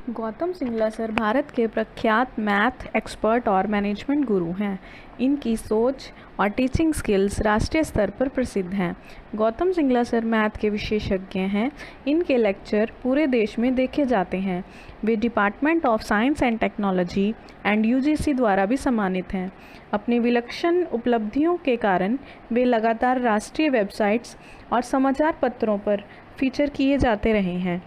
Gautam Singla sir Bharat के प्रख्यात math expert और मैनेजमेंट गुरु हैं। इनकी सोच और टीचिंग स्किल्स राष्ट्रीय स्तर पर प्रसिद्ध हैं। गौतम सिंगला सर मैथ के विशेषज्ञ हैं। इनके लेक्चर पूरे देश में देखे जाते हैं। वे department of science and technology and UGC द्वारा भी सम्मानित हैं। अपनी विलक्षण उपलब्धियों के कारण वे लगातार राष्ट्रीय वेबसाइट्स और समाचार पत्रों पर फीचर किए जाते रहे हैं।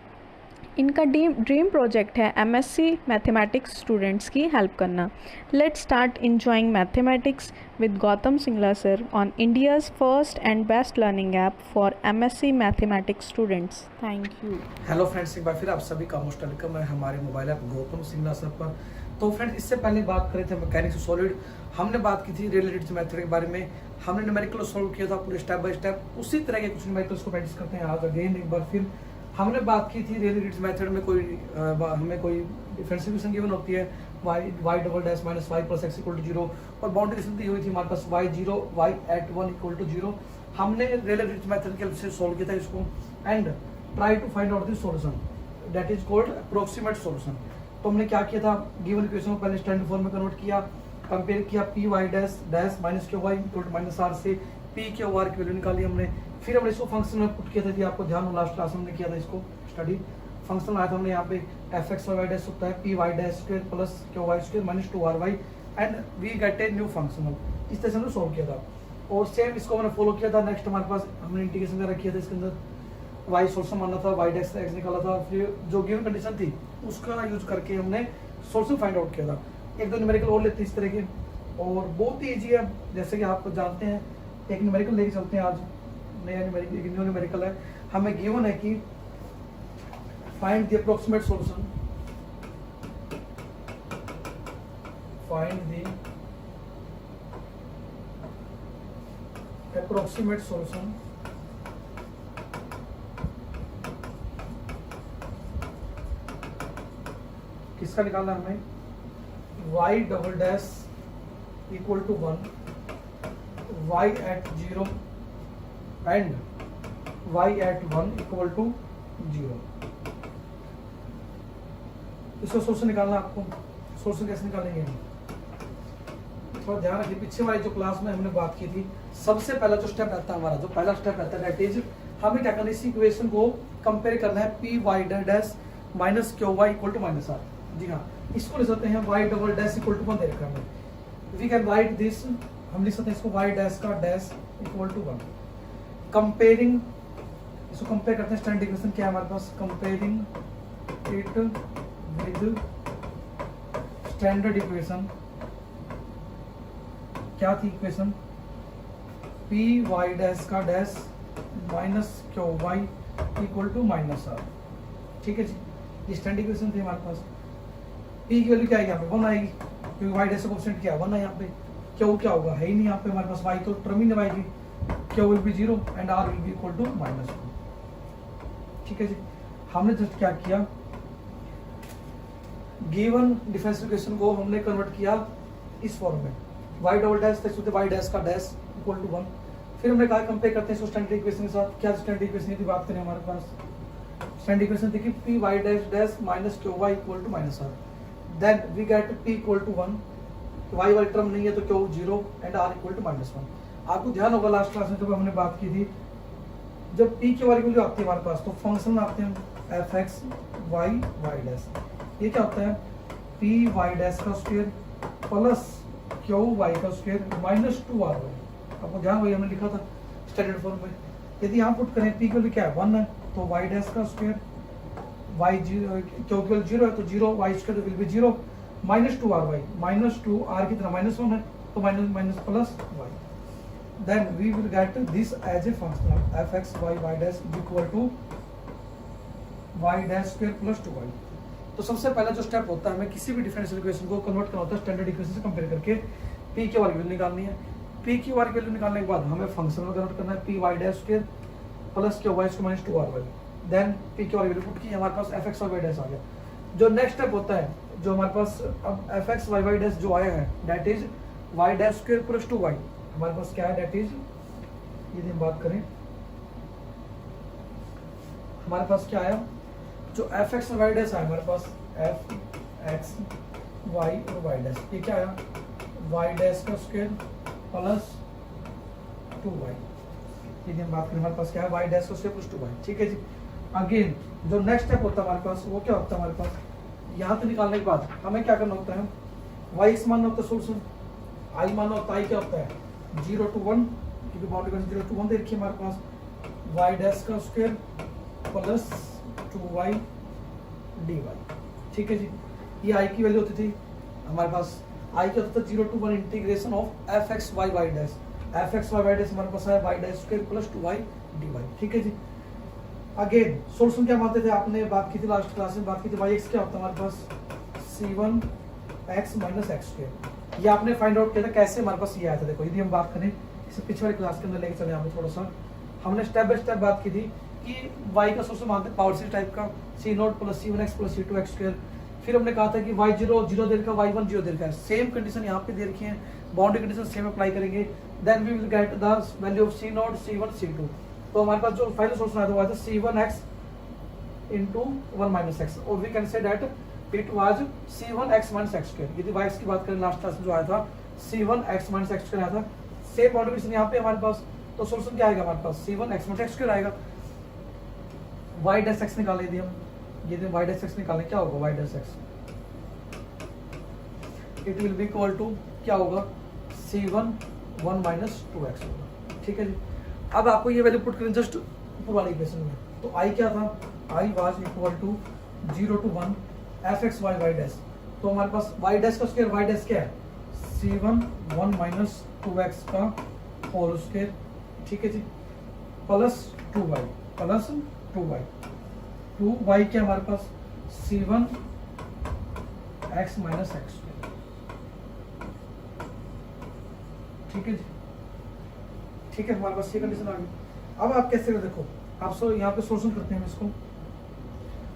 इनका ड्रीम प्रोजेक्ट है एमएससी मैथमेटिक्स स्टूडेंट्स की हेल्प करना। Let's start enjoying mathematics with Gautam Singla sir on India's first and best learning app for MSc mathematics students. Thank you. Hello friends, एक बार फिर आप सभी का मोस्ट वेलकम है हमारे mobile app Gautam Singla sir पर। तो फ्रेंड्स, इससे पहले बात करें थे मैकेनिक्स सॉलिड, हमने बात की थी रिलेटेड मेथड के बारे में। हमने न्यूमेरिकल सॉल्व किया था पूरे स्टेप बाय स्टेप। उसी तरह के कुछ न्यूमेरिकल्स को प्रैक्टिस करते हैं आज अगेन एक बार फिर। हमने बात की थी रिलेटेड मेथड में हमें कोई डिफरेंशिएशन गिवन होती है y double dash minus y plus x equal to 0 और बाउंड्री कंडीशन दी हुई थी हमारे पास y0 y at 1 equal to 0। हमने रिलेटेड मेथड के हेल्प से सॉल्व किया था इसको and try to find out the solution that is called approximate solution. तो हमने क्या किया था, गिवन इक्वेशन को पहले स्टैंडर्ड फॉर्म में कन्वर्ट किया, कंपेयर किया p y dash dash minus Q y equal to minus r से पी क्यू आर की वैल्यू निकाली हमने। फिर हमने इसको फंक्शन में पुट किया था, आपको ध्यान हो लास्ट क्लास में हमने किया था इसको स्टडी। फंक्शन आया था हमने यहाँ पे एफ एक्स वाई डैश होता है P y dash square plus q y square minus 2 ry and we get a new functional. इस तरह से हमने सोल्व किया था और सेम इसको हमने फॉलो किया था। नेक्स्ट हमारे पास हमने इंटीग्रेशन वगैरह किया था, इसके अंदर वाई सोल्यूशन मानना था, वाई डैश एक्स निकाला था, फिर जो गिवन कंडीशन थी उसका यूज करके हमने सोल्यूशन फाइंड आउट किया था। एक दो न्यूमेरिकल और लेते हैं इस तरह के और बहुत ही ईजी है, जैसे कि आप जानते हैं। एक न्यूमेरिकल लेके चलते हैं आज, नया न्यूमेरिकल, एक न्यू न्यूमेरिकल है। हमें गिवन है कि find the approximate solution, find the approximate solution किसका निकालना है हमें, y double dash equal to 1 y at 0 and y at 1 equal to 0। इसको सोल्यूशन निकालना है आपको। सोल्यूशन कैसे निकालेंगे, थोड़ा ध्यान रखिए। पीछे वाली जो क्लास में हमने बात की थी, सबसे पहला जो स्टेप रहता है हमारा, जो पहला स्टेप रहता है दैट इज हमें क्या करना है, इस इक्वेशन को कंपेयर करना है P y dash minus Q y equal to minus R. जी हाँ, इसको लिख सकते हैं y double dash equal to 1 दे रखा है हमें। वी कैन राइट दिस, हम लिख सकते हैं इसको y डैश का डैश इक्वल टू 1। कंपेयरिंग, इसको कंपेयर करते हैं, स्टैंडर्ड इक्वेशन क्या है हमारे पास, comparing it with standard equation. क्या थी इक्वेशन, पी वाई डैश का dash minus Q y equal to minus R. ठीक है जी, ये स्टैंडर्ड इक्वेशन थी हमारे पास। पी की वैल्यू क्या है यहाँ पे 1 आएगी, क्योंकि वाई डैश का कोएफिशिएंट क्या है 1 है यहाँ पे। क्यू क्या होगा, है ही नहीं यहाँ पे हमारे पास, वाई तो टर्म ही नहीं आएगी। Q will be 0 and r will be equal to minus 2। ठीक है जी, हमने जस्ट क्या किया, गिवन डिफरेंशियल इक्वेशन को हमने कन्वर्ट किया इस फॉर्म में, y double dash y dash का डैश इक्वल टू 1। फिर हमने कहा कंपेयर करते हैं इसको स्टैंडर्ड इक्वेशन के साथ। क्या स्टैंडर्ड इक्वेशन की बात करें, हमारे पास स्टैंडर्ड इक्वेशन थी कि p y dash dash minus Q y equal to minus r. Then we get p equal to 1, y वाली टर्म नहीं है तो q 0 and r equal to minus 1। आपको ध्यान होगा लास्ट क्लास में जब हमने बात की थी, जब पी की वैल्यू आती है हमारे पास तो फंक्शन में आते हैं f x y y dash. ये क्या होता है, पी वाई डैश का स्क्वायर प्लस क्यू वाई का स्क्वायर माइनस 2 आर वाई। आपको ध्यान वही हमने लिखा था स्टैंडर्ड फॉर्म में। यदि यहाँ पुट करें पी की वैल्यू क्या है 1 है तो वाई डैश का स्क्वायर, वाई जीरो क्यू की वैल्यू 0 है तो 0 y square will be 0 minus 2 r y, minus 2 r की तरह माइनस 1 है तो minus minus plus y. Then we will get this as a function f x y y dash equal to y dash square plus 2y। तो सबसे पहला जो step होता है, हमें किसी भी डिफरेंशियल इक्वेशन को कन्वर्ट करना होता है स्टैंडर्ड इक्वेशन से कंपेयर करके। पी की वैल्यू निकालनी है, पी की वैल्यू निकालने के बाद हमें फंक्शन में कन्वर्ट करना है P y dash square plus q y square minus 2 r y. Then p की वैल्यू पुट की, हमारे पास एफ एक्स वाई डैश आ गया। जो नेक्स्ट स्टेप होता है, जो हमारे पास अब f x y y dash जो आया है that is y dash square plus 2y। हमारे पास क्या है, दैट इज, यदि हम बात करें हमारे पास क्या आया, जो एफ एक्स वाई डैश है हमारे पास एफ एक्स वाई और वाई डैश, ये क्या आया वाई डैश का स्क्वायर प्लस 2y। यदि हम बात करें हमारे पास क्या है वाई डैश का स्क्वायर प्लस 2y, ठीक है जी। अगेन जो नेक्स्ट स्टेप होता है हमारे पास वो क्या होता है हमारे पास, यहाँ से निकालने के बाद हमें क्या करना होता है, वाई एक्स मानना होता है सोल्यूशन, आई मानना होता है, आई क्या होता है 0 to 1, क्योंकि बाउंड्री कंडीशन 0 to 1 दे रखी है हमारे पास, वाई डैश का स्क्वायर प्लस 2y dy, ठीक है जी। ये आई की वैल्यू होती थी हमारे पास, आई क्या होता था 0 to 1 integration of f x y y dash, f x y y dash हमारे पास है y dash square plus 2y dy, ठीक है जी। अगेन सोल्यूशन क्या मानते थे, आपने बात की थी लास्ट क्लास में, बात की थी वाई एक्स क्या होता है हमारे पास c1 x minus x square, ये आपने फाइंड आउट किया था कैसे, हमारे पास ये आया था। देखो यदि हम बात करें इसे पिछले वाली क्लास के अंदर लेके चले, यहाँ पे थोड़ा सा हमने स्टेप बाय स्टेप बात की थी कि y का सोल्यूशन मानते पावर सीरीज टाइप का c0 plus c1x plus c2x square, फिर हमने कहा था कि y0 0 दे रखा, y1 0 दे रखा है, सेम कंडीशन यहाँ पे दे रखी है, बाउंड्री कंडीशन सेम अप्लाई करेंगे, then we will get the value of c0 c1 c2। तो हमारे पास जो फाइनल सोल्यूशन आया था वो आया था c1x into 1 minus x, और we can say that it was c1x minus x square. यदि y की बात करें लास्ट क्लास में जो आया था c1x minus x स्क्वायर आया था, सेम बाउंड्री कंडीशन यहाँ पे हमारे पास, तो सोल्यूशन क्या आएगा हमारे पास c1x minus x स्क्वायर आएगा। y डैश x निकाल लेंगे हम, यदि y डैश x निकालें क्या होगा y dash x, it will be equal to क्या होगा c1 1 minus 2x होगा, ठीक है जी। अब आपको ये वैल्यू पुट करें जस्ट ऊपर वाले इक्वेशन में, तो i क्या था, i was equal to 0 to 1 f x y y dash, तो हमारे पास वाई डैश का स्क्वायर, वाई डैश क्या है c1 1 minus 2x का होल स्क्वायर, ठीक है जी, plus 2y plus 2y, 2y क्या हमारे पास c1 x minus x square, ठीक है जी, ठीक है। हमारे पास ये कंडीशन आ गई। अब आप कैसे कर, देखो आप सो यहाँ पे सोल्यूशन करते हैं इसको,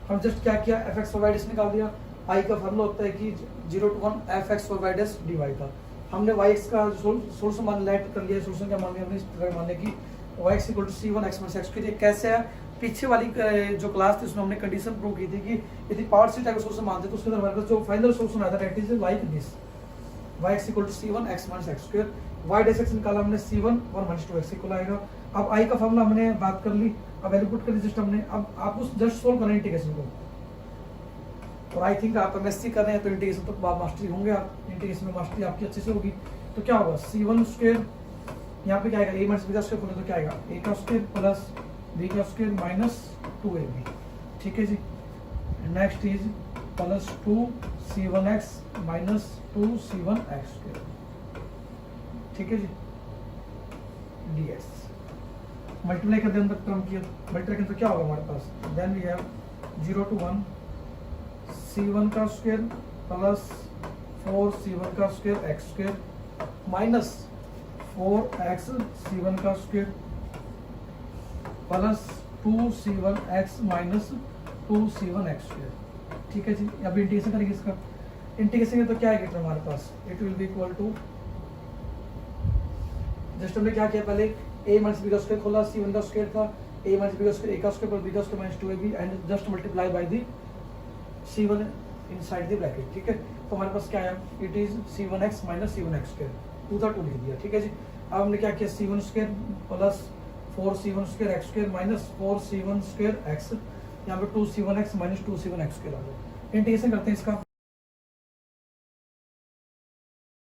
हम जस्ट क्या किया एफ एक्स वाई डैश निकाल दिया, आई का फॉर्मूला होता है कि 0 to 1 f x y dash d y का, हमने वाई एक्स का सोल्यूशन मान लेट कर लिया, सोल्यूशन क्या मान लिया हमने इस तरह मान लिया कि y x equal to c1 x minus x, ये कैसे है, पीछे वाली जो क्लास थी उसमें हमने कंडीशन प्रूव की थी कि यदि पावर सीरीज टाइप का सोल्यूशन मानते तो उसके अंदर हमारे पास जो फाइनल सोल्यूशन आया था that is like this, y x equal to c1 x minus x square, y dash x निकाला हमने c1 1 minus 2x इक्वल आएगा। अब आई का फॉर्मूला हमने बात कर ली, अब वैल्यू पुट कर दी जस्ट हमने, अब आपको जस्ट सोल्व करना है इंटीग्रेशन को, और आई थिंक आप एमएससी कर रहे हैं तो इंटीग्रेशन तो आप मास्टरी होंगे, आप इंटीग्रेशन में मास्टरी आपकी अच्छे से होगी। तो क्या होगा c1 स्क्वायर, यहाँ पे क्या आएगा a माइनस b का स्क्वायर, तो क्या आएगा a का स्क्वायर प्लस b का स्क्वायर माइनस 2ab, ठीक है जी। Next is plus 2c1x minus 2c1x square, ठीक है जी, ds मल्टीप्लाई कर दें अंदर टर्म की, मल्टीप्लाई करें तो क्या होगा हमारे पास, then we have 0 to 1 c1 का स्क्वायर प्लस 4c1 का square x square minus 4x c1 का square plus 2c1x minus 2c1x square, ठीक है जी। अब इंटीग्रेशन करेंगे इसका, इंटीग्रेशन तो क्या आएगा हमारे पास, it will be equal to, just हमने क्या किया पहले a माइनस b का स्क्वायर खोला, c1 का स्क्वायर था, a माइनस b का स्क्वायर a का स्क्वायर प्लस b का square minus 2ab and just multiply by the c1 inside the bracket, ठीक है। तो हमारे पास क्या आया, it is c1x minus c1x square, 2 था 2 लिख दिया, ठीक है जी। अब हमने क्या किया c1 square plus 4c1 square x square minus 4c1 square x, यहाँ पे 2c1x माइनस 2c1x स्क्वायर आ गया। इंटीग्रेशन करते हैं इसका,